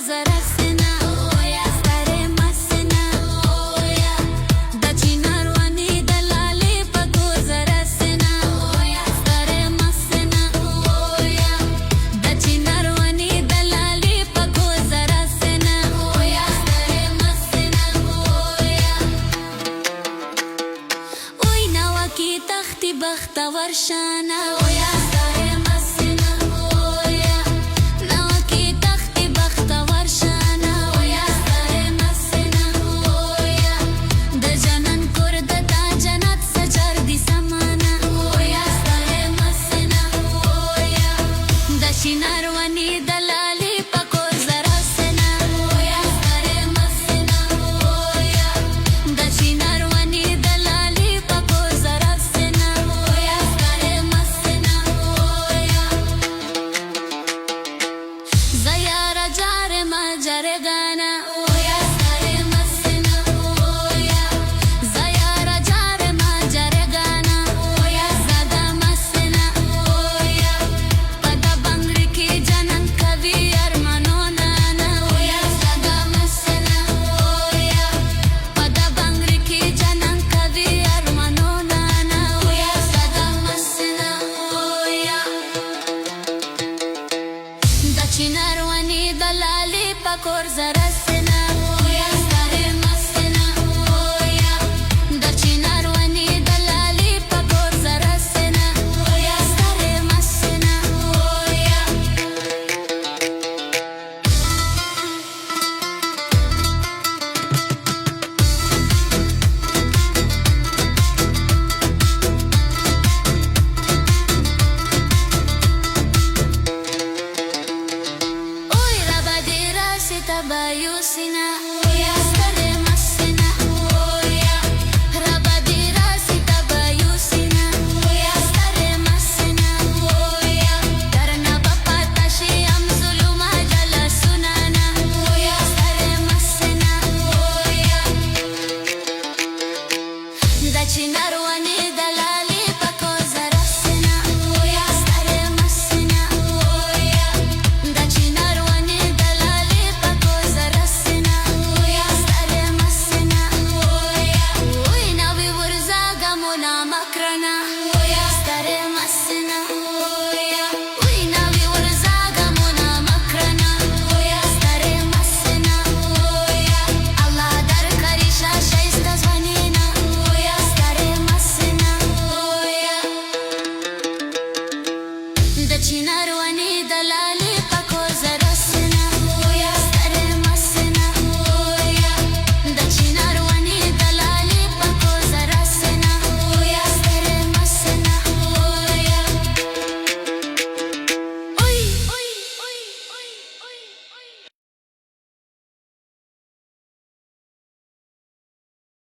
zarasena, oya stare masena, oya da chinarwani dalali pako zarasena, oya stare masena, oya da chinarwani dalali pako zarasena, oya stare masena, oya oy nawaki takhti bakhta warshana, oya stare masena, oya nawaki takhti bakhta warshana, oya stare masena, oya da janan kurda da janat sajar di samana, oya stare masena, oya da shinarwani dalali pako zarasena, oya stare masena, oya da shinarwani dalali pako zarasena, oya stare masena, oya zayara jare ma jare gana, oya stare masena, oya zayara jare ma jare gana, oya zada masena, oya pada bangri ki janan kavi armanona na, oya zada masena, oya pada bangri ki janan kavi armanona na, oya zada masena, oya da chinarwani dalali pakor zaras